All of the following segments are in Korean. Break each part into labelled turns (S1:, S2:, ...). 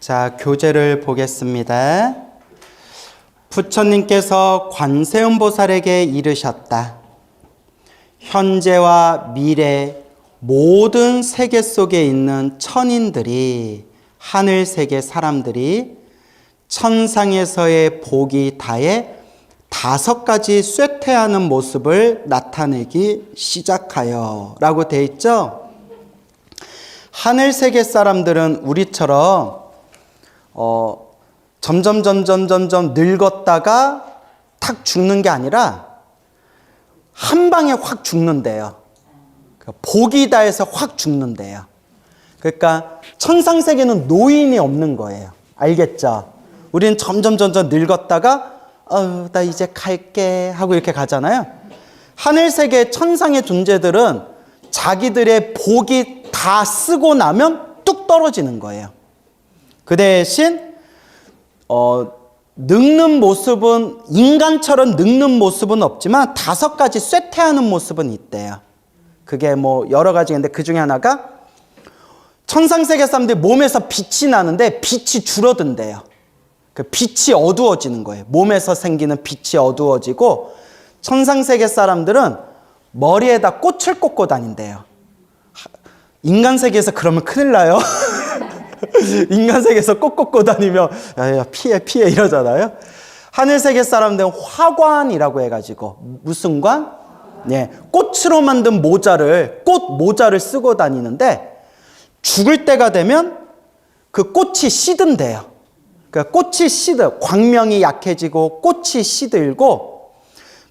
S1: 자, 교재를 보겠습니다. 부처님께서 관세음보살에게 이르셨다. 현재와 미래 모든 세계 속에 있는 천인들이, 하늘세계 사람들이 천상에서의 복이 다해 5가지 쇠퇴하는 모습을 나타내기 시작하여 라고 되어 있죠. 하늘세계 사람들은 우리처럼 점점 늙었다가 탁 죽는 게 아니라 한 방에 확 죽는데요. 복이 다해서 확 죽는데요. 그러니까 천상세계는 노인이 없는 거예요. 알겠죠? 우리는 점점 늙었다가 나 이제 갈게 하고 이렇게 가잖아요. 하늘세계 천상의 존재들은 자기들의 복이 다 쓰고 나면 뚝 떨어지는 거예요. 그 대신 늙는 모습은, 인간처럼 늙는 모습은 없지만 5가지 쇠퇴하는 모습은 있대요. 그게 뭐 여러 가지인데 그 중에 하나가 천상세계 사람들이 몸에서 빛이 나는데 빛이 줄어든대요. 그 빛이 어두워지는 거예요. 몸에서 생기는 빛이 어두워지고, 천상세계 사람들은 머리에다 꽃을 꽂고 다닌대요. 인간세계에서 그러면 큰일 나요. 인간세계에서 꽃 꽂고 다니면 야, 피해 이러잖아요. 하늘세계 사람들은 화관이라고 해가지고, 무슨 관? 네, 꽃으로 만든 모자를, 꽃 모자를 쓰고 다니는데 죽을 때가 되면 그 꽃이 시든대요. 그러니까 꽃이 시들, 광명이 약해지고 꽃이 시들고,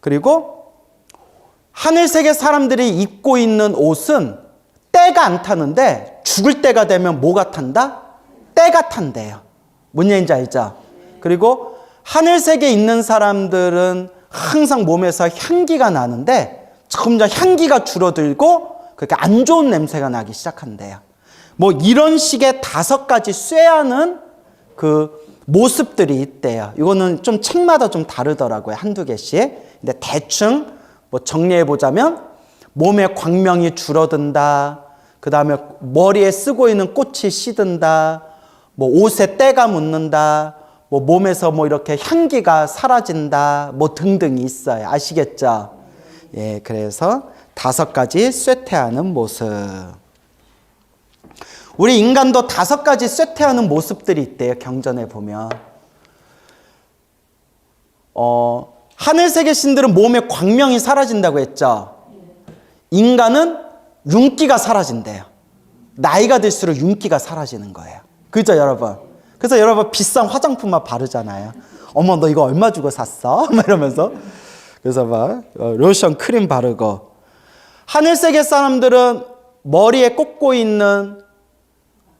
S1: 그리고 하늘세계 사람들이 입고 있는 옷은 때가 안 타는데 죽을 때가 되면 뭐가 탄다? 때가 탄대요. 뭔 얘기인지 알죠? 그리고 하늘세계에 있는 사람들은 항상 몸에서 향기가 나는데 점점 향기가 줄어들고 그렇게 안 좋은 냄새가 나기 시작한대요. 뭐 이런 식의 5가지 쇠하는 그 모습들이 있대요. 이거는 좀 책마다 좀 다르더라고요. 한두 개씩. 근데 대충 뭐 정리해 보자면, 몸의 광명이 줄어든다. 그 다음에 머리에 쓰고 있는 꽃이 시든다. 뭐 옷에 때가 묻는다. 뭐 몸에서 뭐 이렇게 향기가 사라진다. 뭐 등등이 있어요. 아시겠죠? 예, 그래서 5가지 쇠퇴하는 모습. 우리 인간도 5가지 쇠퇴하는 모습들이 있대요. 경전에 보면. 하늘세계 신들은 몸에 광명이 사라진다고 했죠. 인간은 윤기가 사라진대요. 나이가 들수록 윤기가 사라지는 거예요. 그죠, 여러분? 그래서 여러분 비싼 화장품만 바르잖아요. 어머, 너 이거 얼마 주고 샀어? 막 이러면서. 그래서 막 로션, 크림 바르고. 하늘세계 사람들은 머리에 꽂고 있는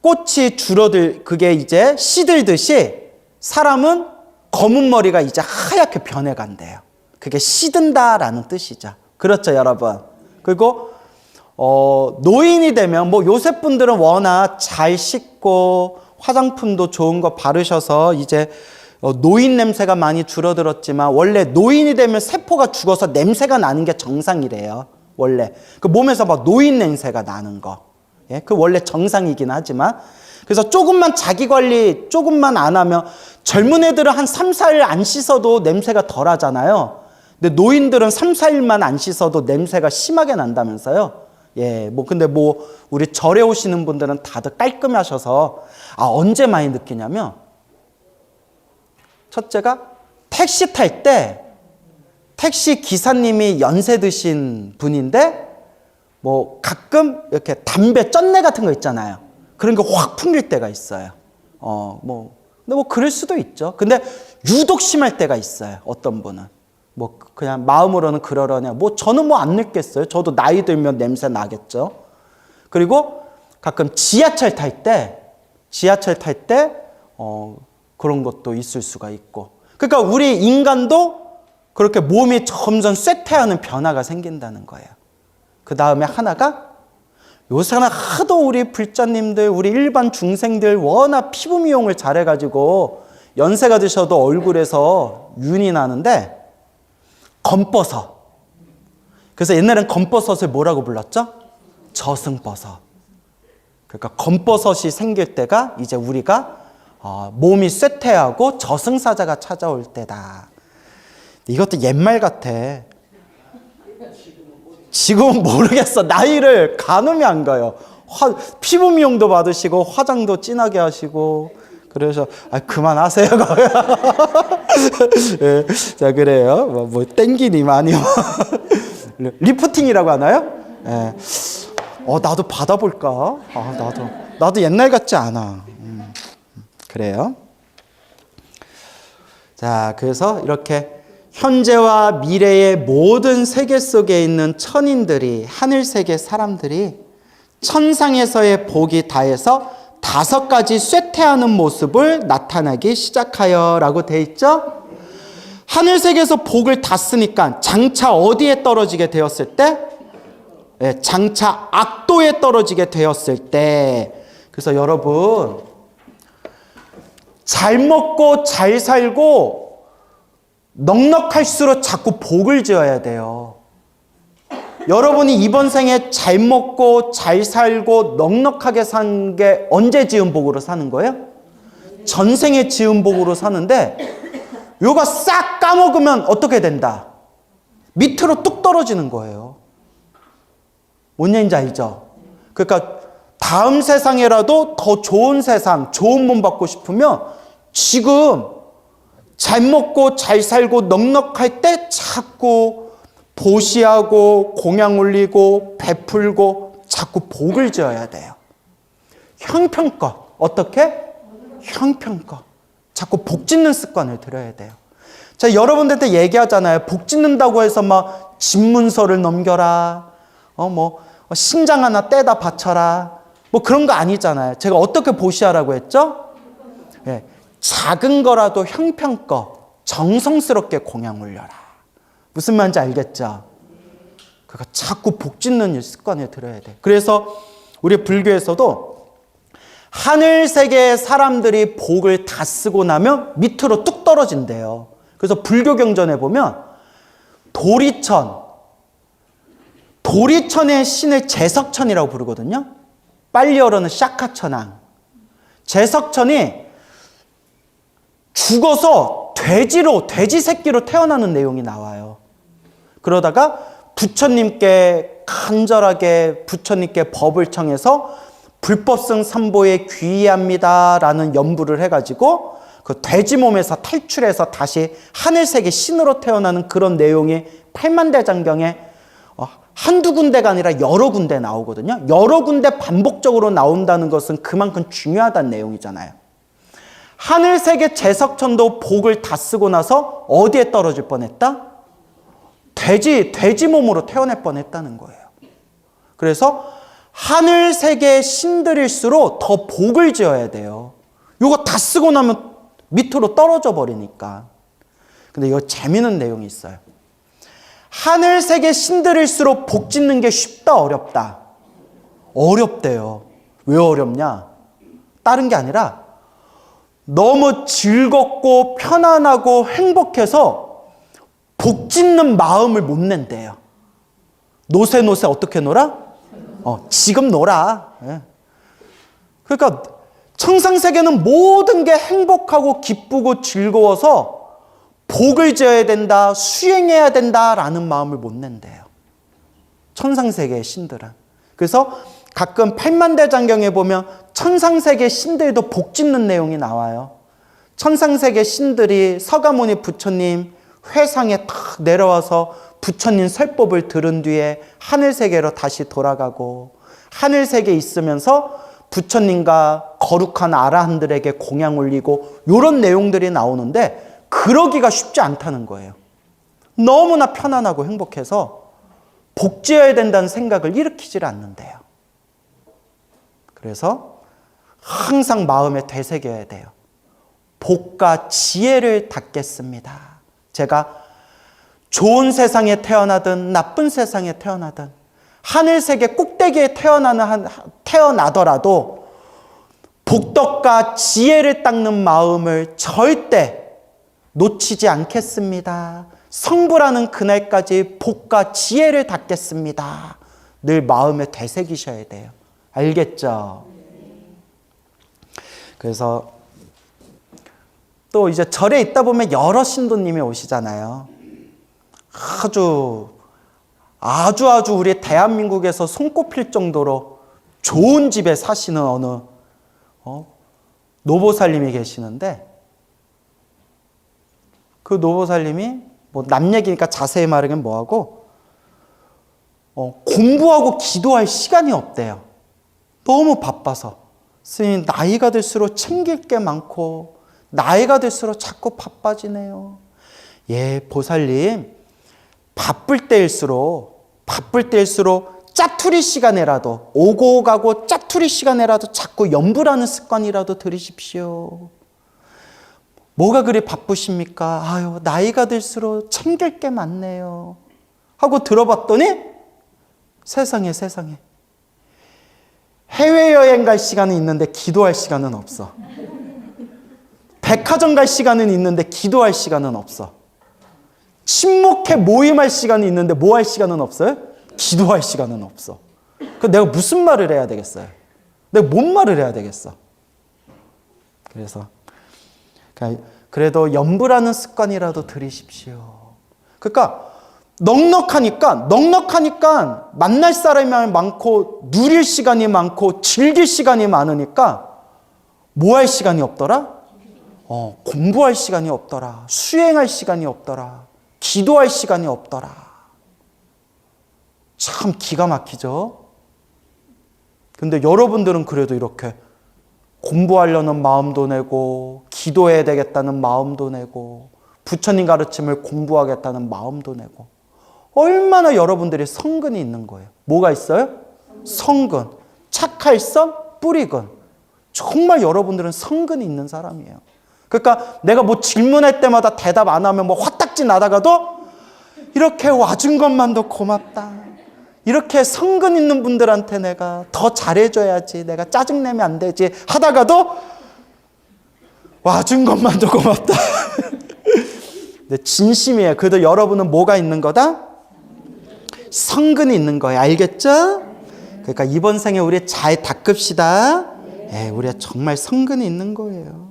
S1: 꽃이 그게 이제 시들듯이 사람은 검은 머리가 이제 하얗게 변해간대요. 그게 시든다라는 뜻이죠. 그렇죠, 여러분? 그리고 노인이 되면, 뭐 요새 분들은 워낙 잘 씻고 화장품도 좋은 거 바르셔서 이제 노인 냄새가 많이 줄어들었지만, 원래 노인이 되면 세포가 죽어서 냄새가 나는 게 정상이래요. 원래 그 몸에서 막 노인 냄새가 나는 거, 예, 그 원래 정상이긴 하지만, 그래서 조금만 자기 관리 조금만 안 하면, 젊은 애들은 한 3, 4일 안 씻어도 냄새가 덜 하잖아요. 근데 노인들은 3, 4일만 안 씻어도 냄새가 심하게 난다면서요. 예, 뭐 근데 뭐 우리 절에 오시는 분들은 다들 깔끔해 하셔서, 언제 많이 느끼냐면, 첫째가 택시 탈 때 택시 기사님이 연세 드신 분인데 뭐 가끔 이렇게 담배 쩐내 같은 거 있잖아요. 그런 거 확 풍길 때가 있어요. 근데 뭐 그럴 수도 있죠. 근데 유독 심할 때가 있어요. 어떤 분은 뭐 그냥 마음으로는 그러려냐. 뭐 저는 뭐 안 느꼈어요. 저도 나이 들면 냄새 나겠죠. 그리고 가끔 지하철 탈 때 그런 것도 있을 수가 있고. 그러니까 우리 인간도 그렇게 몸이 점점 쇠퇴하는 변화가 생긴다는 거예요. 그 다음에 하나가, 요새는 하도 우리 불자님들, 우리 일반 중생들 워낙 피부 미용을 잘해가지고 연세가 드셔도 얼굴에서 윤이 나는데, 검버섯. 그래서 옛날엔 검버섯을 뭐라고 불렀죠? 저승버섯. 그러니까 검버섯이 생길 때가 이제 우리가 몸이 쇠퇴하고 저승사자가 찾아올 때다. 이것도 옛말 같아. 지금은 모르겠어. 나이를 가늠이 안 가요. 피부 미용도 받으시고 화장도 진하게 하시고 그래서 그만하세요. 네, 자 그래요. 뭐 땡기니 많이 리프팅이라고 하나요? 네. 나도 받아볼까? 나도 옛날 같지 않아. 그래요. 자 그래서 이렇게 현재와 미래의 모든 세계 속에 있는 천인들이, 하늘세계 사람들이 천상에서의 복이 다해서 5가지 쇠퇴하는 모습을 나타나기 시작하여 라고 돼 있죠. 하늘세계에서 복을 다 쓰니까 장차 어디에 떨어지게 되었을 때? 네, 장차 악도에 떨어지게 되었을 때. 그래서 여러분 잘 먹고 잘 살고 넉넉할수록 자꾸 복을 지어야 돼요. 여러분이 이번 생에 잘 먹고 잘 살고 넉넉하게 산 게 언제 지은 복으로 사는 거예요? 전생에 지은 복으로 사는데 요거 싹 까먹으면 어떻게 된다? 밑으로 뚝 떨어지는 거예요. 뭔 얘기인지 알죠? 그러니까 다음 세상에라도 더 좋은 세상, 좋은 몸 받고 싶으면 지금 잘 먹고 잘 살고 넉넉할 때 자꾸 보시하고 공양 올리고 베풀고 자꾸 복을 지어야 돼요. 형편껏. 어떻게? 형편껏. 자꾸 복 짓는 습관을 들여야 돼요. 자, 여러분들한테 얘기하잖아요. 복 짓는다고 해서 막 집문서를 넘겨라. 신장 하나 떼다 바쳐라. 뭐 그런 거 아니잖아요. 제가 어떻게 보시하라고 했죠? 네. 작은 거라도 형편껏 정성스럽게 공양 올려라. 무슨 말인지 알겠죠? 그러니까 자꾸 복 짓는 습관을 들여야 돼. 그래서 우리 불교에서도 하늘세계의 사람들이 복을 다 쓰고 나면 밑으로 뚝 떨어진대요. 그래서 불교 경전에 보면 도리천의 신을 제석천이라고 부르거든요. 빨리어로는 샤카천왕. 제석천이 죽어서 돼지 새끼로 태어나는 내용이 나와요. 그러다가 부처님께 간절하게 부처님께 법을 청해서 불법성 삼보에 귀의합니다라는 연부를 해가지고 그 돼지 몸에서 탈출해서 다시 하늘세계 신으로 태어나는 그런 내용이 팔만대장경에 한두 군데가 아니라 여러 군데 나오거든요. 여러 군데 반복적으로 나온다는 것은 그만큼 중요하다는 내용이잖아요. 하늘세계 제석천도 복을 다 쓰고 나서 어디에 떨어질 뻔했다? 돼지 몸으로 태어날 뻔했다는 거예요. 그래서 하늘세계 신들일수록 더 복을 지어야 돼요. 이거 다 쓰고 나면 밑으로 떨어져 버리니까. 근데 이거 재미있는 내용이 있어요. 하늘세계 신들일수록 복 짓는 게 쉽다, 어렵다? 어렵대요. 왜 어렵냐? 다른 게 아니라 너무 즐겁고 편안하고 행복해서 복 짓는 마음을 못 낸대요. 노세 어떻게 놀아? 지금 놀아. 예. 그러니까 청상세계는 모든 게 행복하고 기쁘고 즐거워서 복을 지어야 된다, 수행해야 된다라는 마음을 못 낸대요. 천상세계의 신들은. 그래서 가끔 팔만대장경에 보면 천상세계 신들도 복 짓는 내용이 나와요. 천상세계 신들이 서가모니 부처님 회상에 탁 내려와서 부처님 설법을 들은 뒤에 하늘세계로 다시 돌아가고 하늘세계에 있으면서 부처님과 거룩한 아라한들에게 공양 올리고 이런 내용들이 나오는데 그러기가 쉽지 않다는 거예요. 너무나 편안하고 행복해서 복지어야 된다는 생각을 일으키질 않는데요. 그래서 항상 마음에 되새겨야 돼요. 복과 지혜를 닫겠습니다. 제가 좋은 세상에 태어나든 나쁜 세상에 태어나든 하늘세계 꼭대기에 태어나더라도 복덕과 지혜를 닦는 마음을 절대 놓치지 않겠습니다. 성불하는 그날까지 복과 지혜를 닦겠습니다. 늘 마음에 되새기셔야 돼요. 알겠죠? 그래서 또 이제 절에 있다 보면 여러 신도님이 오시잖아요. 아주 우리 대한민국에서 손꼽힐 정도로 좋은 집에 사시는 어느 노보살님이 계시는데, 그 노보살님이 뭐 남 얘기니까 자세히 말하긴 뭐하고 공부하고 기도할 시간이 없대요. 너무 바빠서. 스님, 나이가 들수록 챙길 게 많고 나이가 들수록 자꾸 바빠지네요. 예, 보살님, 바쁠 때일수록 짜투리 시간에라도, 오고 가고 짜투리 시간에라도 자꾸 염불하는 습관이라도 들이십시오. 뭐가 그리 바쁘십니까? 아유, 나이가 들수록 챙길 게 많네요. 하고 들어봤더니 세상에. 해외여행 갈 시간은 있는데 기도할 시간은 없어. 백화점 갈 시간은 있는데 기도할 시간은 없어. 친목회 모임할 시간이 있는데 뭐 할 시간은 없어요? 기도할 시간은 없어. 그럼 내가 무슨 말을 해야 되겠어요? 내가 뭔 말을 해야 되겠어? 그래도 염불하는 습관이라도 들이십시오. 그러니까 넉넉하니까 만날 사람이 많고 누릴 시간이 많고 즐길 시간이 많으니까 뭐 할 시간이 없더라? 공부할 시간이 없더라. 수행할 시간이 없더라. 기도할 시간이 없더라. 참 기가 막히죠? 근데 여러분들은 그래도 이렇게 공부하려는 마음도 내고, 기도해야 되겠다는 마음도 내고, 부처님 가르침을 공부하겠다는 마음도 내고, 얼마나 여러분들이 성근이 있는 거예요. 뭐가 있어요? 성근. 착할성, 뿌리근. 정말 여러분들은 성근이 있는 사람이에요. 그러니까 내가 뭐 질문할 때마다 대답 안 하면 뭐 화딱지 나다가도 이렇게 와준 것만도 고맙다. 이렇게 성근 있는 분들한테 내가 더 잘해줘야지, 내가 짜증내면 안 되지 하다가도 와준 것만도 고맙다. 근데 진심이에요. 그래도 여러분은 뭐가 있는 거다? 성근이 있는 거예요. 알겠죠? 그러니까 이번 생에 우리 잘 닦읍시다. 예, 우리가 정말 성근이 있는 거예요.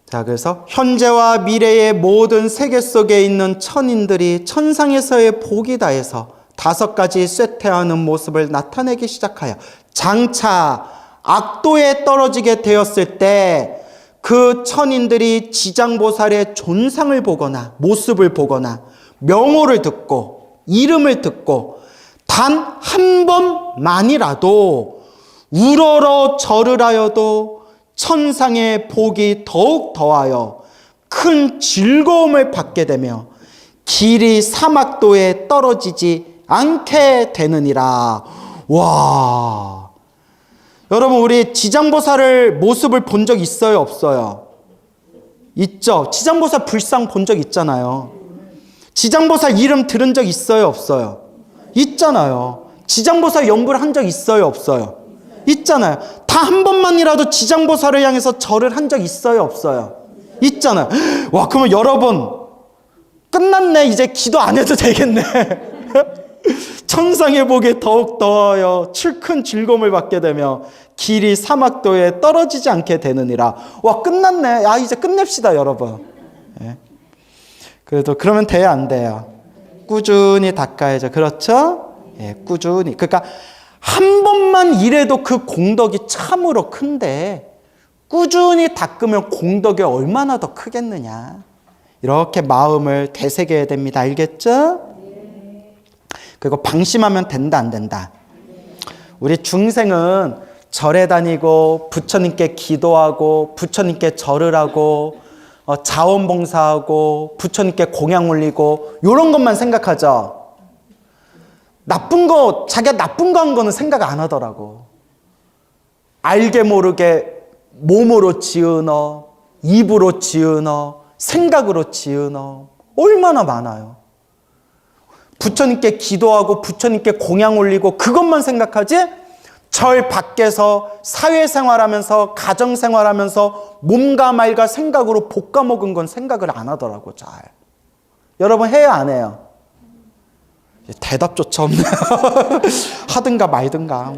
S1: 자, 그래서 현재와 미래의 모든 세계 속에 있는 천인들이 천상에서의 복이 다해서 5가지 쇠퇴하는 모습을 나타내기 시작하여 장차 악도에 떨어지게 되었을 때 그 천인들이 지장보살의 존상을 보거나 모습을 보거나 명호를 듣고 이름을 듣고 단 한 번만이라도 우러러 절을 하여도 천상의 복이 더욱 더하여 큰 즐거움을 받게 되며 길이 사막도에 떨어지지 않게 되느니라. 와, 여러분, 우리 지장보살을 모습을 본 적 있어요, 없어요? 있죠. 지장보살 불상 본 적 있잖아요. 지장보살 이름 들은 적 있어요, 없어요? 있잖아요. 지장보살 연불 한 적 있어요, 없어요? 있잖아요. 다 한 번만이라도 지장보살을 향해서 절을 한 적 있어요, 없어요? 있잖아요. 와, 그러면 여러분 끝났네. 이제 기도 안 해도 되겠네. 천상의 복에 더욱 더하여 큰 즐거움을 받게 되며 길이 사막도에 떨어지지 않게 되느니라. 와, 끝났네. 아, 이제 끝냅시다, 여러분. 예. 그래도 그러면 돼요, 안 돼요? 꾸준히 닦아야죠. 그렇죠? 예, 꾸준히. 그러니까 한 번만 일해도 그 공덕이 참으로 큰데 꾸준히 닦으면 공덕이 얼마나 더 크겠느냐. 이렇게 마음을 되새겨야 됩니다. 알겠죠? 그리고 방심하면 된다, 안 된다? 우리 중생은 절에 다니고 부처님께 기도하고 부처님께 절을 하고 자원봉사하고 부처님께 공양 올리고 이런 것만 생각하죠. 나쁜 거, 자기가 나쁜 거 한 거는 생각 안 하더라고. 알게 모르게 몸으로 지으너, 입으로 지으너, 생각으로 지으너 얼마나 많아요. 부처님께 기도하고 부처님께 공양 올리고 그것만 생각하지 절 밖에서 사회생활하면서 가정생활하면서 몸과 말과 생각으로 볶아먹은 건 생각을 안 하더라고. 잘. 여러분 해요, 안 해요? 대답조차 없네요. 하든가 말든가.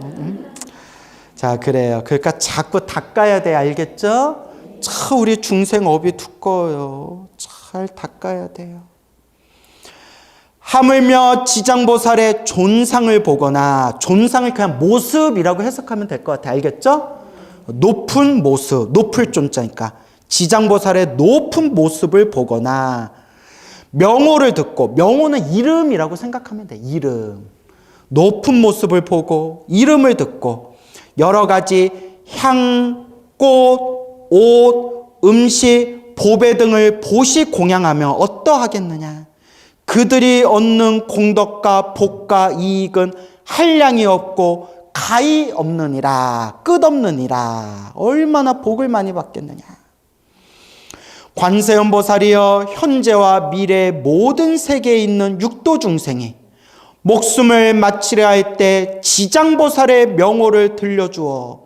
S1: 자, 그래요. 그러니까 자꾸 닦아야 돼. 알겠죠? 참 우리 중생 업이 두꺼워요. 잘 닦아야 돼요. 하물며 지장보살의 존상을 보거나, 존상을 그냥 모습이라고 해석하면 될 것 같아요. 알겠죠? 높은 모습, 높을 존자니까 지장보살의 높은 모습을 보거나, 명호를 듣고, 명호는 이름이라고 생각하면 돼. 이름. 높은 모습을 보고 이름을 듣고 여러 가지 향, 꽃, 옷, 음식, 보배 등을 보시 공양하며 어떠하겠느냐. 그들이 얻는 공덕과 복과 이익은 한량이 없고 가히 없느니라. 끝없느니라. 얼마나 복을 많이 받겠느냐. 관세음보살이여, 현재와 미래의 모든 세계에 있는 육도 중생이 목숨을 마치려 할 때 지장보살의 명호를 들려주어,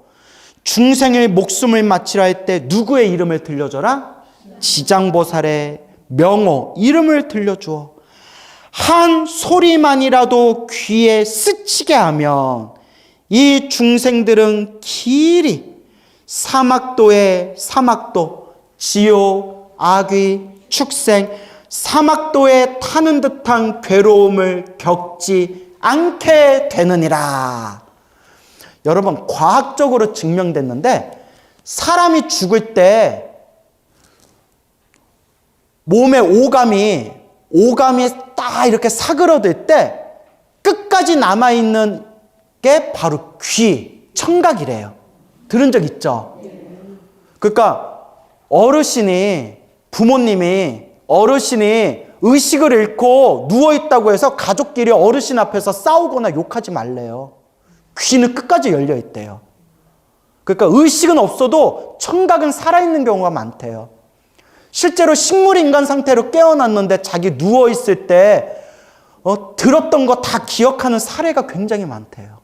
S1: 중생의 목숨을 마치려 할 때 누구의 이름을 들려줘라? 지장보살의 명호, 이름을 들려주어 한 소리만이라도 귀에 스치게 하면 이 중생들은 길이 사막도, 지옥, 악귀, 축생, 사막도에 타는 듯한 괴로움을 겪지 않게 되느니라. 여러분, 과학적으로 증명됐는데 사람이 죽을 때 몸에 오감이 딱 이렇게 사그러들 때 끝까지 남아있는 게 바로 귀, 청각이래요. 들은 적 있죠? 그러니까 부모님이 어르신이 의식을 잃고 누워있다고 해서 가족끼리 어르신 앞에서 싸우거나 욕하지 말래요. 귀는 끝까지 열려있대요. 그러니까 의식은 없어도 청각은 살아있는 경우가 많대요. 실제로 식물인간 상태로 깨어났는데 자기 누워있을 때 들었던 거 다 기억하는 사례가 굉장히 많대요.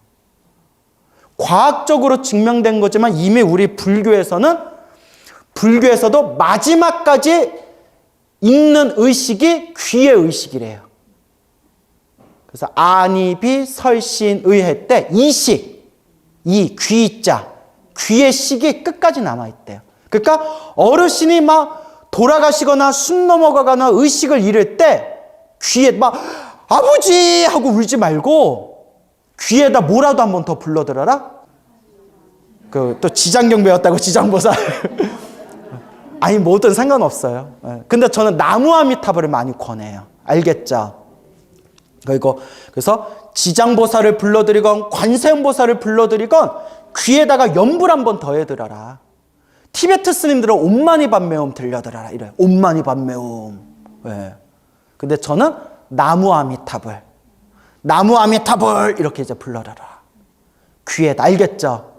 S1: 과학적으로 증명된 거지만 이미 우리 불교에서도 마지막까지 있는 의식이 귀의 의식이래요. 그래서 아니비 설신의회 때 이식, 귀자, 귀의 식이 끝까지 남아있대요. 그러니까 어르신이 막 돌아가시거나 숨 넘어가거나 의식을 잃을 때 귀에 막 아버지 하고 울지 말고 귀에다 뭐라도 한 번 더 불러들어라. 또 지장경 배웠다고 지장보살. 아니 뭐든 상관없어요. 근데 저는 나무아미타불을 많이 권해요. 알겠죠? 그래서 지장보살을 불러드리건 관세음보살을 불러드리건 귀에다가 연불 한번 더 해드려라. 티베트 스님들은 옴마니밤메옴 들려드려라 이래요. 옴마니밤메옴. 왜? 근데 저는 나무아미타불 이렇게 이제 불러드려라. 귀에다. 알겠죠?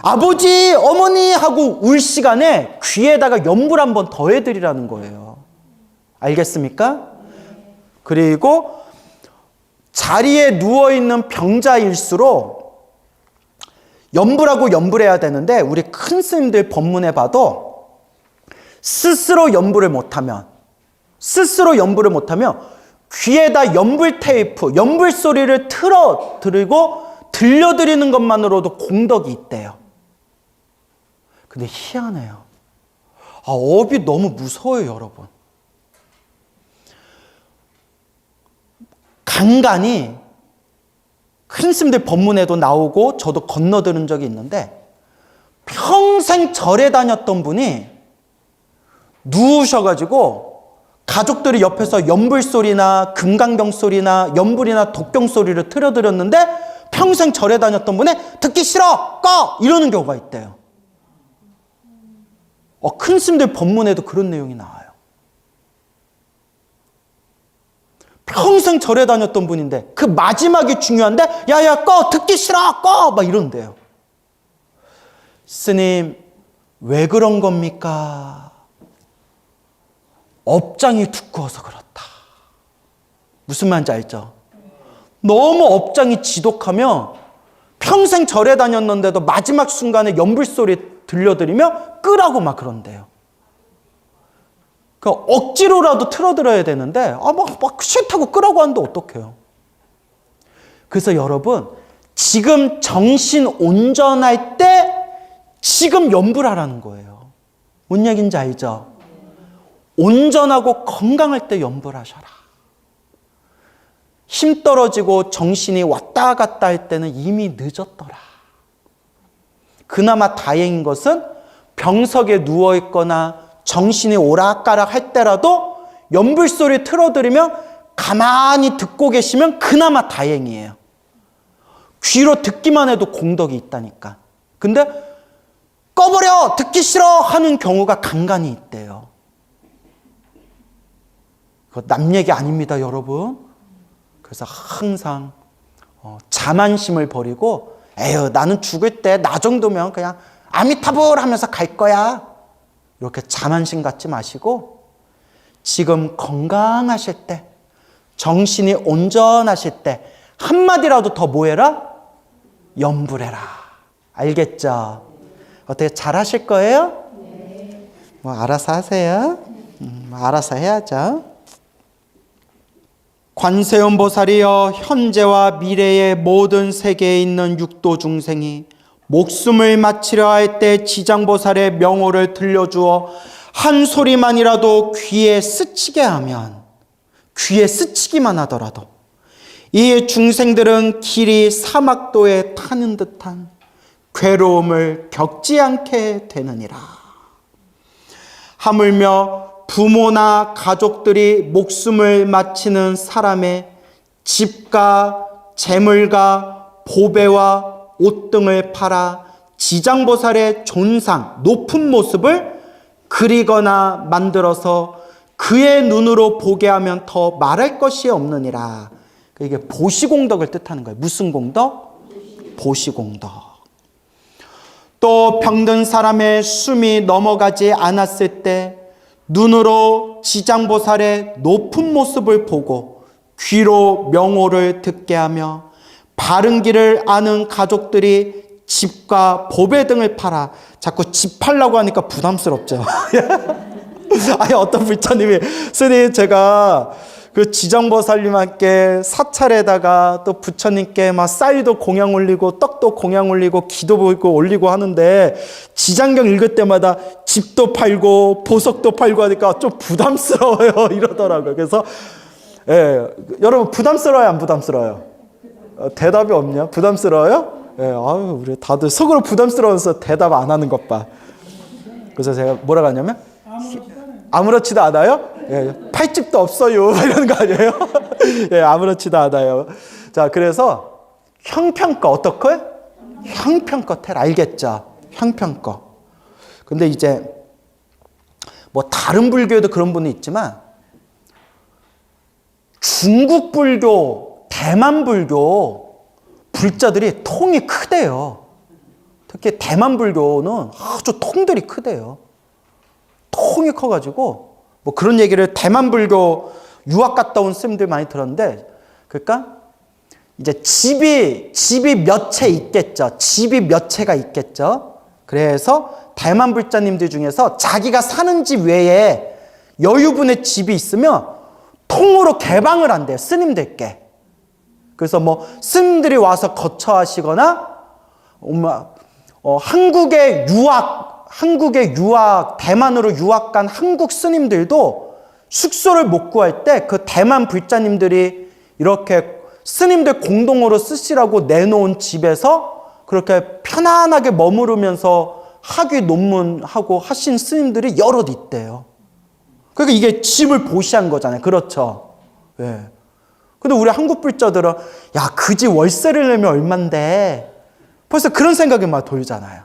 S1: 아버지, 어머니 하고 울 시간에 귀에다가 연불 한번 더 해드리라는 거예요. 알겠습니까? 그리고 자리에 누워있는 병자일수록 연불하고 연불해야 되는데 우리 큰 스님들 법문에 봐도 스스로 연불을 못하면 귀에다 연불 테이프, 연불 소리를 틀어드리고 들려드리는 것만으로도 공덕이 있대요. 근데 희한해요. 업이 너무 무서워요, 여러분. 간간이 큰 스님들 법문에도 나오고 저도 건너들은 적이 있는데 평생 절에 다녔던 분이 누우셔가지고 가족들이 옆에서 연불 소리나 금강경 소리나 연불이나 독경 소리를 틀어드렸는데 평생 절에 다녔던 분이 듣기 싫어! 꺼! 이러는 경우가 있대요. 큰 스님들 법문에도 그런 내용이 나와요. 평생 절에 다녔던 분인데 그 마지막이 중요한데 야야 꺼! 듣기 싫어! 꺼! 막 이런대요. 스님 왜 그런 겁니까? 업장이 두꺼워서 그렇다. 무슨 말인지 알죠? 너무 업장이 지독하면 평생 절에 다녔는데도 마지막 순간에 연불소리 들려드리면 끄라고 막 그런대요. 그러니까 억지로라도 틀어드려야 되는데 막 싫다고 끄라고 하는데 어떡해요. 그래서 여러분 지금 정신 온전할 때 지금 연불 하라는 거예요. 뭔 얘기인지 알죠? 온전하고 건강할 때 연불 하셔라. 힘 떨어지고 정신이 왔다 갔다 할 때는 이미 늦었더라. 그나마 다행인 것은 병석에 누워있거나 정신이 오락가락 할 때라도 연불 소리 틀어드리면 가만히 듣고 계시면 그나마 다행이에요. 귀로 듣기만 해도 공덕이 있다니까. 근데 꺼버려! 듣기 싫어! 하는 경우가 간간히 있대요. 그거 남 얘기 아닙니다, 여러분. 그래서 항상 자만심을 버리고 에휴, 나는 죽을 때 나 정도면 그냥 아미타불 하면서 갈 거야. 이렇게 자만심 갖지 마시고 지금 건강하실 때, 정신이 온전하실 때 한마디라도 더 뭐해라? 연불해라. 알겠죠? 어떻게 잘하실 거예요? 뭐 알아서 하세요. 알아서 해야죠. 관세음 보살이여, 현재와 미래의 모든 세계에 있는 육도 중생이 목숨을 마치려 할 때 지장보살의 명호를 들려주어 한 소리만이라도 귀에 스치게 하면, 귀에 스치기만 하더라도 이 중생들은 길이 사막도에 타는 듯한 괴로움을 겪지 않게 되느니라. 하물며 부모나 가족들이 목숨을 마치는 사람의 집과 재물과 보배와 옷 등을 팔아 지장보살의 존상, 높은 모습을 그리거나 만들어서 그의 눈으로 보게 하면 더 말할 것이 없느니라. 이게 보시공덕을 뜻하는 거예요. 무슨 공덕? 보시공덕. 또 병든 사람의 숨이 넘어가지 않았을 때 눈으로 지장보살의 높은 모습을 보고 귀로 명호를 듣게 하며 바른 길을 아는 가족들이 집과 보배 등을 팔아. 자꾸 집 팔라고 하니까 부담스럽죠. 아니, 어떤 불자님이 스님, 제가 그 지장보살님께 사찰에다가 또 부처님께 막 쌀도 공양 올리고 떡도 공양 올리고 기도 올리고 하는데 지장경 읽을 때마다 집도 팔고 보석도 팔고 하니까 좀 부담스러워요 이러더라고요. 그래서 여러분 부담스러워요, 안 부담스러워요? 대답이 없냐? 부담스러워요? 아유, 우리 다들 속으로 부담스러워서 대답 안 하는 것 봐. 그래서 제가 뭐라고 하냐면 아무렇지도 않아요? 팔집도 없어요. 이런 거 아니에요? 아무렇지도 않아요. 자, 그래서 형편껏 어떻게? 형편껏 해라. 알겠죠? 형편껏. 근데 이제 뭐 다른 불교에도 그런 분이 있지만 중국 불교, 대만 불교 불자들이 통이 크대요. 특히 대만 불교는 아주 통들이 크대요. 통이 커가지고 뭐 그런 얘기를 대만 불교 유학 갔다 온 스님들 많이 들었는데, 그러니까 이제 집이 몇 채 있겠죠. 집이 몇 채가 있겠죠. 그래서 대만 불자님들 중에서 자기가 사는 집 외에 여유분의 집이 있으면 통으로 개방을 한대요, 스님들께. 그래서 뭐 스님들이 와서 거처하시거나 한국에 유학, 대만으로 유학 간 한국 스님들도 숙소를 못 구할 때 그 대만 불자님들이 이렇게 스님들 공동으로 쓰시라고 내놓은 집에서 그렇게 편안하게 머무르면서 학위 논문하고 하신 스님들이 여럿 있대요. 그러니까 이게 집을 보시한 거잖아요. 그렇죠? 예. 근데 우리 한국 불자들은 야, 그 집 월세를 내면 얼만데, 벌써 그런 생각이 막 돌잖아요.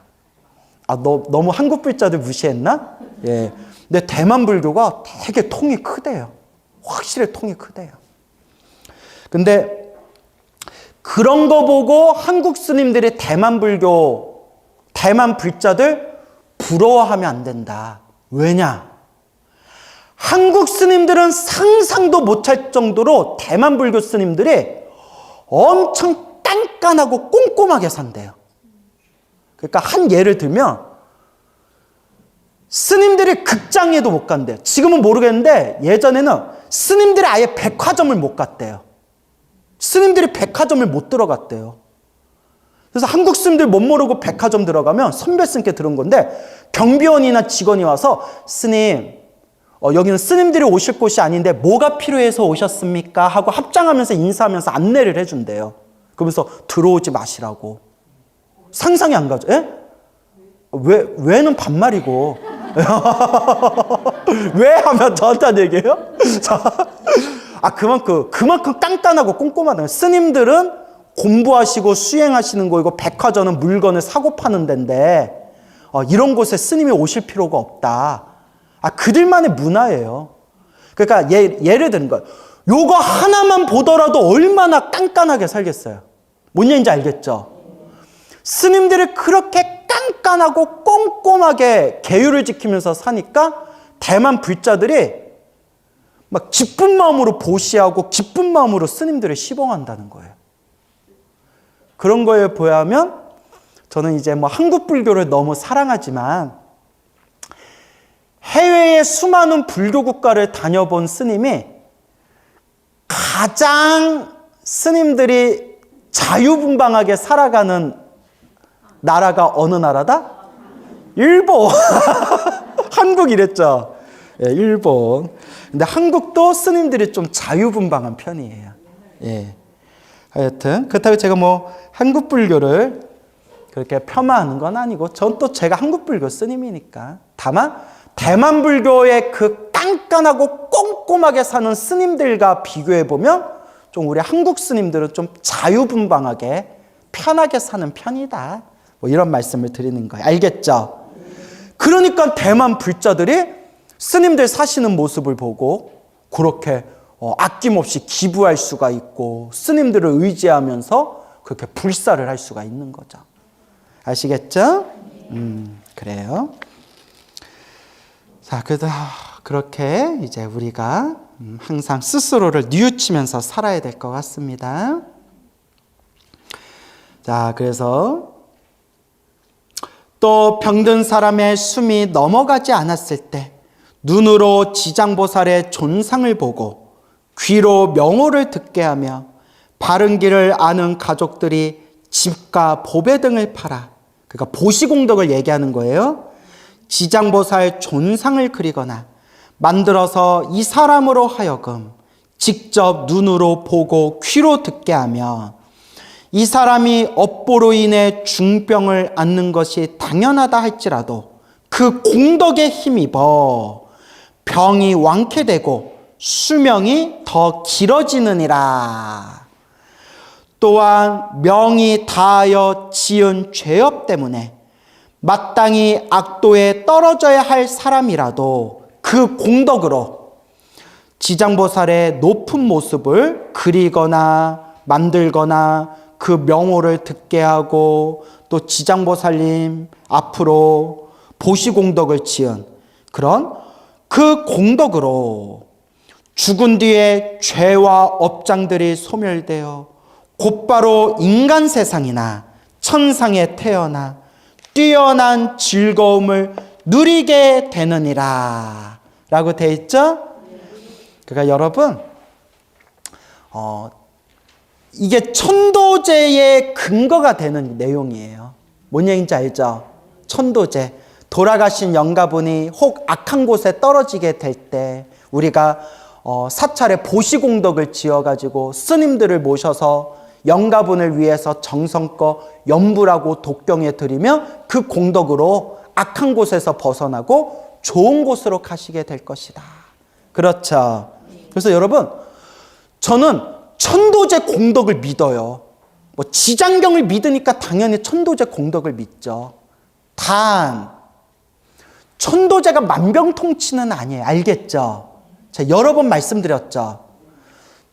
S1: 아, 너무 한국 불자들 무시했나? 예. 근데 대만 불교가 되게 통이 크대요. 확실히 통이 크대요. 근데 그런 거 보고 한국 스님들이 대만 불자들 부러워하면 안 된다. 왜냐? 한국 스님들은 상상도 못할 정도로 대만 불교 스님들이 엄청 깐깐하고 꼼꼼하게 산대요. 그러니까 한 예를 들면 스님들이 극장에도 못 간대요. 지금은 모르겠는데 예전에는 스님들이 아예 백화점을 못 갔대요. 스님들이 백화점을 못 들어갔대요. 그래서 한국 스님들 못 모르고 백화점 들어가면 선배 스님께 들은 건데 경비원이나 직원이 와서 스님, 여기는 스님들이 오실 곳이 아닌데 뭐가 필요해서 오셨습니까? 하고 합장하면서 인사하면서 안내를 해준대요. 그러면서 들어오지 마시라고. 상상이 안 가죠? 예? 왜는 반말이고 왜 하면 저한테 얘기해요? 그만큼 깐깐하고 꼼꼼하다. 스님들은 공부하시고 수행하시는 곳이고 백화점은 물건을 사고 파는 데인데 이런 곳에 스님이 오실 필요가 없다. 그들만의 문화예요. 그러니까 예를 드는 거예요. 요거 하나만 보더라도 얼마나 깐깐하게 살겠어요. 뭔 얘기인지 알겠죠? 스님들이 그렇게 깐깐하고 꼼꼼하게 계율을 지키면서 사니까 대만 불자들이 막 기쁜 마음으로 보시하고 기쁜 마음으로 스님들을 시봉한다는 거예요. 그런 거에 보야면 저는 이제 한국 불교를 너무 사랑하지만 해외의 수많은 불교 국가를 다녀본 스님이 가장 스님들이 자유분방하게 살아가는 나라가 어느 나라다? 일본. 한국 이랬죠. 예, 일본. 근데 한국도 스님들이 좀 자유분방한 편이에요. 예. 하여튼 그렇다고 제가 한국 불교를 그렇게 폄하하는 건 아니고 전 또 제가 한국 불교 스님이니까. 다만 대만 불교의 그 깐깐하고 꼼꼼하게 사는 스님들과 비교해 보면 좀 우리 한국 스님들은 좀 자유분방하게 편하게 사는 편이다. 이런 말씀을 드리는 거예요. 알겠죠? 그러니까 대만 불자들이 스님들 사시는 모습을 보고 그렇게 아낌없이 기부할 수가 있고 스님들을 의지하면서 그렇게 불사를 할 수가 있는 거죠. 아시겠죠? 그래요. 자, 그래서 그렇게 이제 우리가 항상 스스로를 뉘우치면서 살아야 될 것 같습니다. 자, 그래서 또 병든 사람의 숨이 넘어가지 않았을 때 눈으로 지장보살의 존상을 보고 귀로 명호를 듣게 하며 바른 길을 아는 가족들이 집과 보배 등을 팔아, 그러니까 보시공덕을 얘기하는 거예요. 지장보살 존상을 그리거나 만들어서 이 사람으로 하여금 직접 눈으로 보고 귀로 듣게 하며 이 사람이 업보로 인해 중병을 앓는 것이 당연하다 할지라도 그 공덕에 힘입어 병이 완쾌되고 수명이 더 길어지느니라. 또한 명이 다하여 지은 죄업 때문에 마땅히 악도에 떨어져야 할 사람이라도 그 공덕으로 지장보살의 높은 모습을 그리거나 만들거나 그 명호를 듣게 하고 또 지장보살님 앞으로 보시공덕을 지은 그런 그 공덕으로 죽은 뒤에 죄와 업장들이 소멸되어 곧바로 인간 세상이나 천상에 태어나 뛰어난 즐거움을 누리게 되느니라 라고 되어 있죠? 그러니까 여러분 이게 천도제의 근거가 되는 내용이에요. 뭔 얘기인지 알죠? 천도제. 돌아가신 영가분이 혹 악한 곳에 떨어지게 될 때 우리가 사찰에 보시공덕을 지어가지고 스님들을 모셔서 영가분을 위해서 정성껏 염불하고 독경에 드리면 그 공덕으로 악한 곳에서 벗어나고 좋은 곳으로 가시게 될 것이다. 그렇죠. 그래서 여러분 저는 천도제 공덕을 믿어요. 지장경을 믿으니까 당연히 천도제 공덕을 믿죠. 단 천도제가 만병통치는 아니에요. 알겠죠? 제가 여러 번 말씀드렸죠.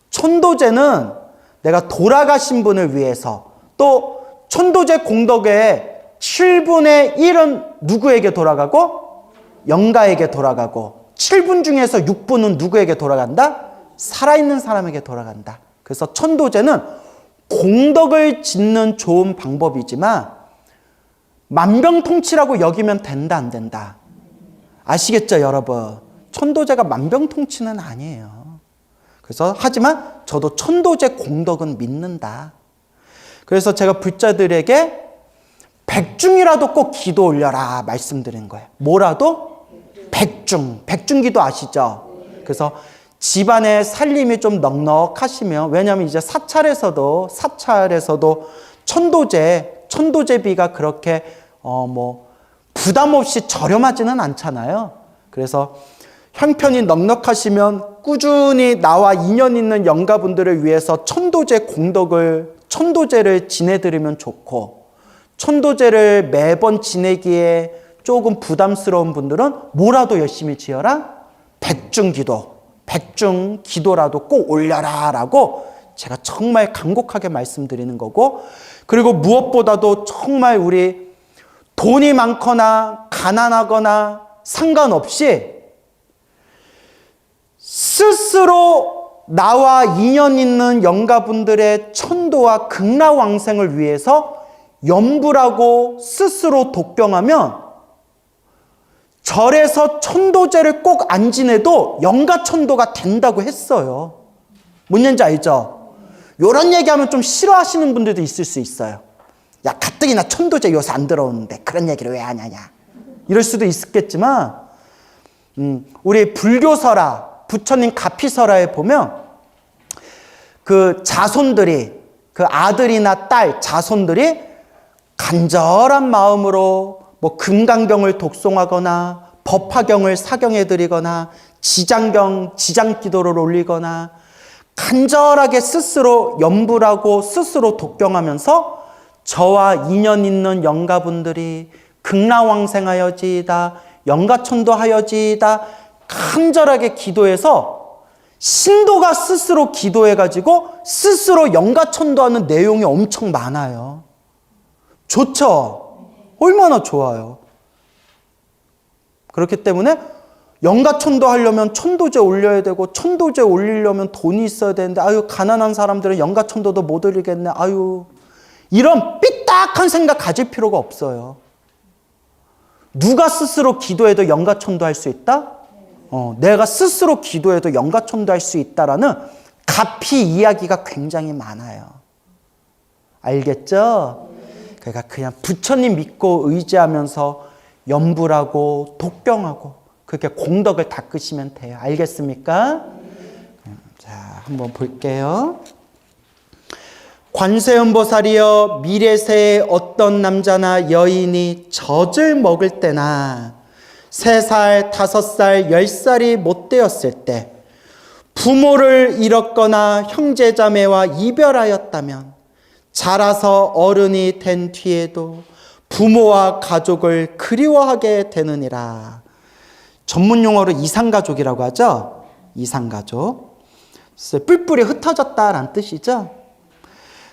S1: 천도제는 내가 돌아가신 분을 위해서 또 천도제 공덕의 7분의 1은 누구에게 돌아가고 영가에게 돌아가고 7분 중에서 6분은 누구에게 돌아간다? 살아있는 사람에게 돌아간다. 그래서 천도제는 공덕을 짓는 좋은 방법이지만 만병통치라고 여기면 된다 안 된다? 아시겠죠 여러분? 천도제가 만병통치는 아니에요. 그래서 하지만 저도 천도제 공덕은 믿는다. 그래서 제가 불자들에게 백중이라도 꼭 기도 올려라 말씀드린 거예요. 뭐라도? 백중기도 아시죠? 그래서 집안의 살림이 좀 넉넉하시면, 왜냐하면 이제 사찰에서도 천도제비가 그렇게 부담 없이 저렴하지는 않잖아요. 그래서 형편이 넉넉하시면 꾸준히 나와 인연 있는 영가분들을 위해서 천도제를 지내드리면 좋고, 천도제를 매번 지내기에 조금 부담스러운 분들은 뭐라도 열심히 지어라? 백중기도라도 꼭 올려라 라고 제가 정말 간곡하게 말씀드리는 거고, 그리고 무엇보다도 정말 우리 돈이 많거나 가난하거나 상관없이 스스로 나와 인연 있는 영가분들의 천도와 극락왕생을 위해서 염불하고 스스로 독경하면 절에서 천도제를 꼭 안 지내도 영가천도가 된다고 했어요. 뭔 얘기인지 알죠? 이런 얘기하면 좀 싫어하시는 분들도 있을 수 있어요. 야, 가뜩이나 천도제 요새 안 들어오는데 그런 얘기를 왜 하냐냐, 이럴 수도 있겠지만, 우리 불교설화, 부처님 가피설화에 보면 그 자손들이, 그 아들이나 딸 자손들이 간절한 마음으로 금강경을 독송하거나 법화경을 사경해드리거나 지장기도를 올리거나 간절하게 스스로 염불하고 스스로 독경하면서 저와 인연 있는 영가분들이 극락왕생하여지이다, 영가천도하여지이다 간절하게 기도해서 신도가 스스로 기도해가지고 스스로 영가천도하는 내용이 엄청 많아요. 좋죠? 얼마나 좋아요. 그렇기 때문에 영가천도 하려면 천도제 올려야 되고, 천도제 올리려면 돈이 있어야 되는데, 아유, 가난한 사람들은 영가천도도 못 올리겠네, 아유, 이런 삐딱한 생각 가질 필요가 없어요. 누가 스스로 기도해도 영가천도 할 수 있다? 내가 스스로 기도해도 영가천도 할 수 있다라는 가피 이야기가 굉장히 많아요. 알겠죠? 그러니까 그냥 부처님 믿고 의지하면서 염불하고 독경하고 그렇게 공덕을 닦으시면 돼요. 알겠습니까? 자, 한번 볼게요. 관세음보살이여, 미래세에 어떤 남자나 여인이 젖을 먹을 때나 3살, 5살, 10살이 못 되었을 때 부모를 잃었거나 형제자매와 이별하였다면 자라서 어른이 된 뒤에도 부모와 가족을 그리워하게 되느니라. 전문 용어로 이상가족이라고 하죠. 이상가족. 뿔뿔이 흩어졌다라는 뜻이죠.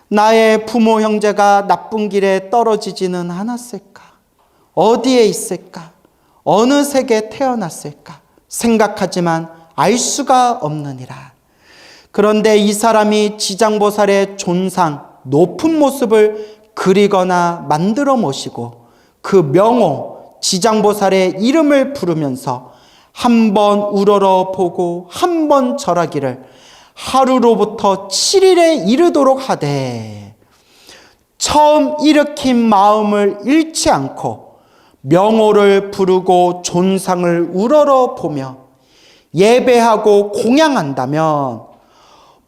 S1: 나의 부모 형제가 나쁜 길에 떨어지지는 않았을까? 어디에 있을까? 어느 세계에 태어났을까? 생각하지만 알 수가 없느니라. 그런데 이 사람이 지장보살의 존상, 높은 모습을 그리거나 만들어 모시고 그 명호 지장보살의 이름을 부르면서 한 번 우러러 보고 한 번 절하기를 하루로부터 7일에 이르도록 하되, 처음 일으킨 마음을 잃지 않고 명호를 부르고 존상을 우러러 보며 예배하고 공양한다면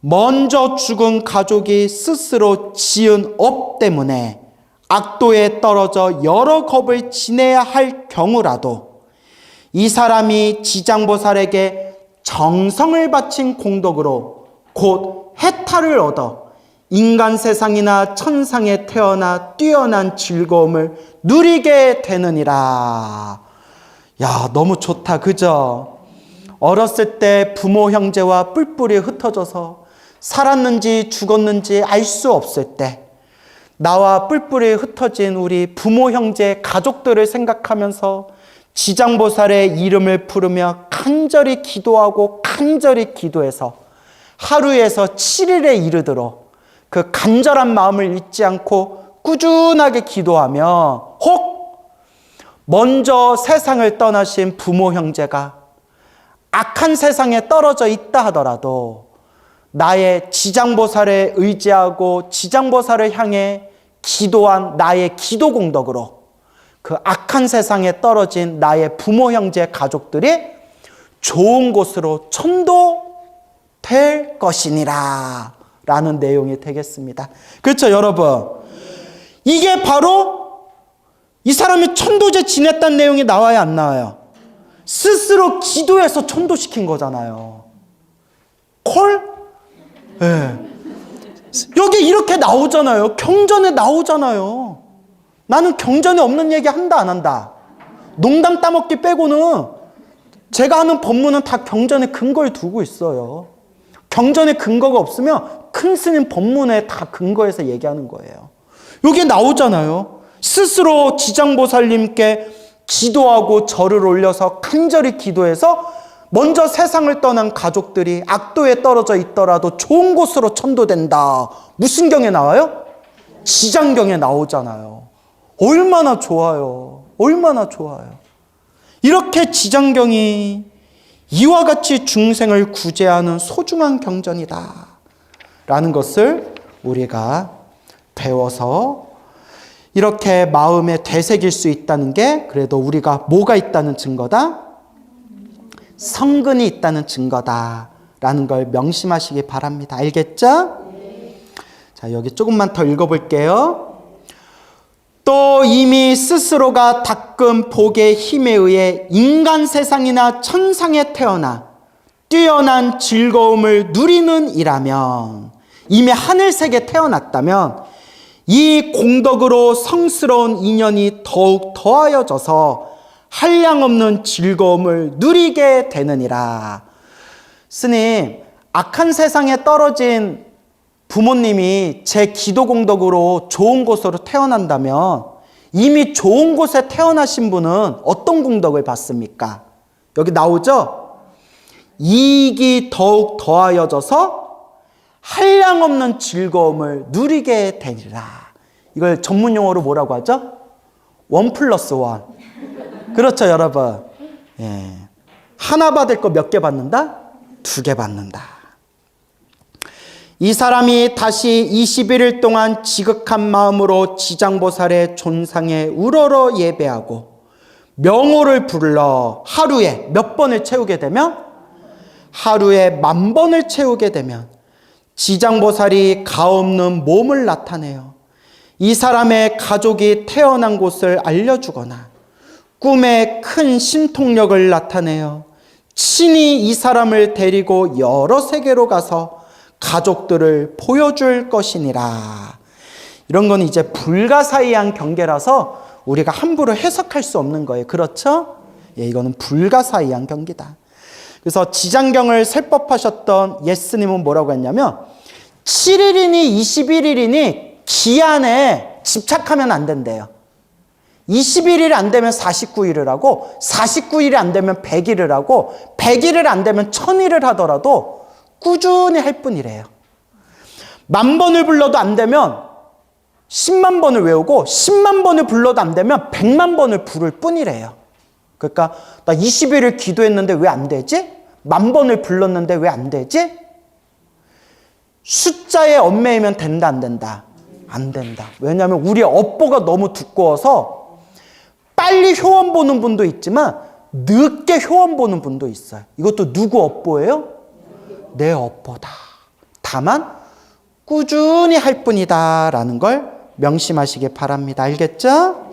S1: 먼저 죽은 가족이 스스로 지은 업 때문에 악도에 떨어져 여러 겁을 지내야 할 경우라도 이 사람이 지장보살에게 정성을 바친 공덕으로 곧 해탈을 얻어 인간 세상이나 천상에 태어나 뛰어난 즐거움을 누리게 되느니라. 야, 너무 좋다, 그죠? 어렸을 때 부모 형제와 뿔뿔이 흩어져서 살았는지 죽었는지 알 수 없을 때 나와 뿔뿔이 흩어진 우리 부모 형제 가족들을 생각하면서 지장보살의 이름을 부르며 간절히 기도하고 간절히 기도해서 하루에서 7일에 이르도록 그 간절한 마음을 잊지 않고 꾸준하게 기도하며, 혹 먼저 세상을 떠나신 부모 형제가 악한 세상에 떨어져 있다 하더라도 나의 지장보살에 의지하고 지장보살을 향해 기도한 나의 기도 공덕으로 그 악한 세상에 떨어진 나의 부모, 형제, 가족들이 좋은 곳으로 천도될 것이니라 라는 내용이 되겠습니다. 그렇죠, 여러분? 이게 바로 이 사람이 천도제 지냈다는 내용이 나와요, 안 나와요? 스스로 기도해서 천도시킨 거잖아요. 콜? 네. 여기 이렇게 나오잖아요. 경전에 나오잖아요. 나는 경전에 없는 얘기 한다, 안 한다? 농담 따먹기 빼고는 제가 하는 법문은 다 경전에 근거를 두고 있어요. 경전에 근거가 없으면 큰 스님 법문에 다 근거해서 얘기하는 거예요. 여기 나오잖아요. 스스로 지장보살님께 기도하고 절을 올려서 간절히 기도해서 먼저 세상을 떠난 가족들이 악도에 떨어져 있더라도 좋은 곳으로 천도된다. 무슨 경에 나와요? 지장경에 나오잖아요. 얼마나 좋아요. 얼마나 좋아요. 이렇게 지장경이 이와 같이 중생을 구제하는 소중한 경전이다 라는 것을 우리가 배워서 이렇게 마음에 되새길 수 있다는 게 그래도 우리가 뭐가 있다는 증거다? 성근이 있다는 증거다라는 걸 명심하시기 바랍니다. 알겠죠? 자, 여기 조금만 더 읽어볼게요. 또 이미 스스로가 닦은 복의 힘에 의해 인간 세상이나 천상에 태어나 뛰어난 즐거움을 누리는 이라면, 이미 하늘색에 태어났다면 이 공덕으로 성스러운 인연이 더욱 더하여져서 한량없는 즐거움을 누리게 되느니라. 스님, 악한 세상에 떨어진 부모님이 제 기도 공덕으로 좋은 곳으로 태어난다면 이미 좋은 곳에 태어나신 분은 어떤 공덕을 받습니까? 여기 나오죠? 이익이 더욱 더하여져서 한량없는 즐거움을 누리게 되리라. 이걸 전문 용어로 뭐라고 하죠? 1+1. 그렇죠, 여러분? 예. 하나 받을 거 몇 개 받는다? 2개 받는다. 이 사람이 다시 21일 동안 지극한 마음으로 지장보살의 존상에 우러러 예배하고 명호를 불러 하루에 몇 번을 채우게 되면? 하루에 10,000번을 채우게 되면 지장보살이 가없는 몸을 나타내요. 이 사람의 가족이 태어난 곳을 알려주거나 꿈에 큰 신통력을 나타내요. 친히 이 사람을 데리고 여러 세계로 가서 가족들을 보여줄 것이니라. 이런 건 이제 불가사의한 경계라서 우리가 함부로 해석할 수 없는 거예요. 그렇죠? 예, 이거는 불가사의한 경기다. 그래서 지장경을 설법하셨던 예스님은 뭐라고 했냐면 7일이니 21일이니 기한에 집착하면 안 된대요. 21일이 안 되면 49일을 하고 49일이 안 되면 100일을 하고 100일을 안 되면 1000일을 하더라도 꾸준히 할 뿐이래요. 10,000번을 불러도 안 되면 10만 번을 외우고 10만 번을 불러도 안 되면 100만 번을 부를 뿐이래요. 그러니까 나 20일을 기도했는데 왜 안 되지? 10,000번을 불렀는데 왜 안 되지? 숫자에 얽매이면 된다, 안 된다? 안 된다. 왜냐하면 우리 업보가 너무 두꺼워서 빨리 효원 보는 분도 있지만 늦게 효원 보는 분도 있어요. 이것도 누구 업보예요? 내 업보다. 다만 꾸준히 할 뿐이다 라는 걸 명심하시기 바랍니다. 알겠죠?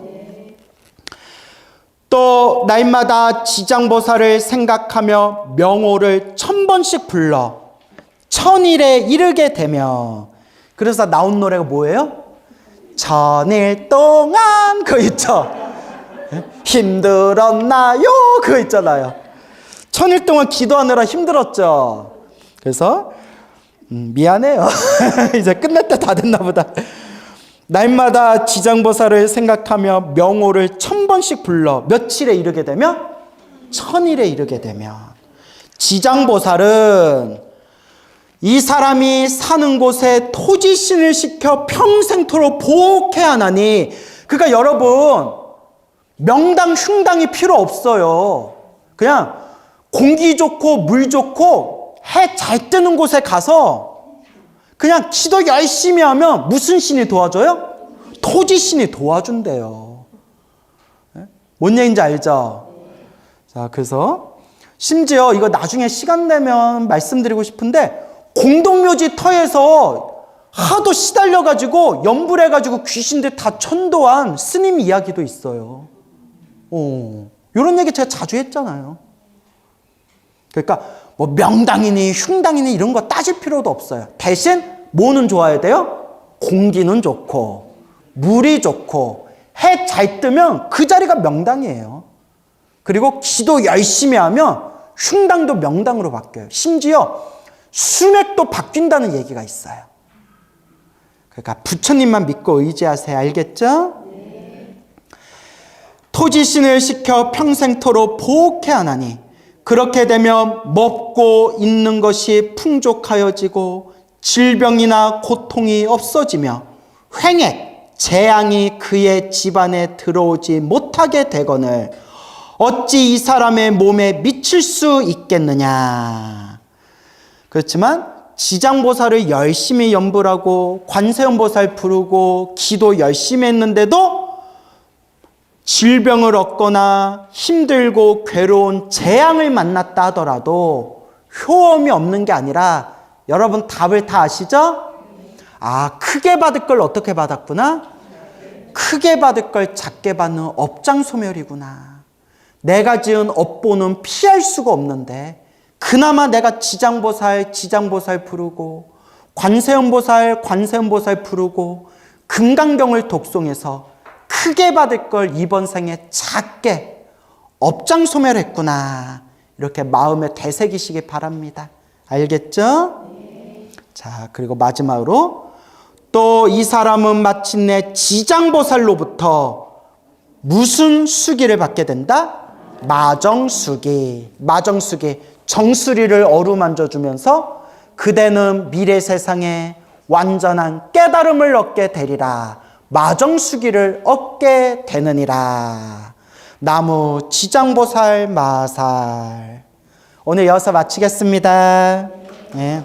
S1: 또 날마다 지장보살을 생각하며 명호를 1000번씩 불러 1000일에 이르게 되면, 그래서 나온 노래가 뭐예요? 1000일 동안 그거 있죠? 힘들었나요? 그거 있잖아요. 1000일 동안 기도하느라 힘들었죠. 그래서 미안해요. 이제 끝날 때 다 됐나 보다. 날마다 지장보살을 생각하며 명호를 1000번씩 불러 며칠에 이르게 되면? 1000일에 이르게 되면. 지장보살은 이 사람이 사는 곳에 토지신을 시켜 평생토록 보호해야 하나니, 그러니까 여러분 명당 흉당이 필요 없어요. 그냥 공기 좋고 물 좋고 해 잘 뜨는 곳에 가서 그냥 기도 열심히 하면 무슨 신이 도와줘요? 토지신이 도와준대요. 뭔 얘기인지 알죠? 자, 그래서 심지어 이거 나중에 시간 되면 말씀드리고 싶은데 공동묘지 터에서 하도 시달려가지고 염불해가지고 귀신들 다 천도한 스님 이야기도 있어요. 이런 얘기 제가 자주 했잖아요. 그러니까 뭐 명당이니 흉당이니 이런 거 따질 필요도 없어요. 대신 뭐는 좋아야 돼요? 공기는 좋고 물이 좋고 해 잘 뜨면 그 자리가 명당이에요. 그리고 기도 열심히 하면 흉당도 명당으로 바뀌어요. 심지어 수맥도 바뀐다는 얘기가 있어요. 그러니까 부처님만 믿고 의지하세요. 알겠죠? 토지신을 시켜 평생토록 보호케 하나니 그렇게 되면 먹고 있는 것이 풍족하여지고 질병이나 고통이 없어지며 횡액, 재앙이 그의 집안에 들어오지 못하게 되거늘 어찌 이 사람의 몸에 미칠 수 있겠느냐. 그렇지만 지장보살을 열심히 염불하고 관세음보살 부르고 기도 열심히 했는데도 질병을 얻거나 힘들고 괴로운 재앙을 만났다 하더라도 효험이 없는 게 아니라 여러분 답을 다 아시죠? 아, 크게 받을 걸 어떻게 받았구나? 크게 받을 걸 작게 받는 업장소멸이구나. 내가 지은 업보는 피할 수가 없는데 그나마 내가 지장보살 부르고 관세음보살 부르고 금강경을 독송해서 크게 받을 걸 이번 생에 작게 업장소멸했구나. 이렇게 마음에 되새기시기 바랍니다. 알겠죠? 자, 그리고 마지막으로 또 이 사람은 마침내 지장보살로부터 무슨 수기를 받게 된다? 마정수기. 정수리를 어루만져 주면서 그대는 미래 세상에 완전한 깨달음을 얻게 되리라. 마정수기를 얻게 되느니라. 나무 지장보살 마살. 오늘 여기서 마치겠습니다. 네.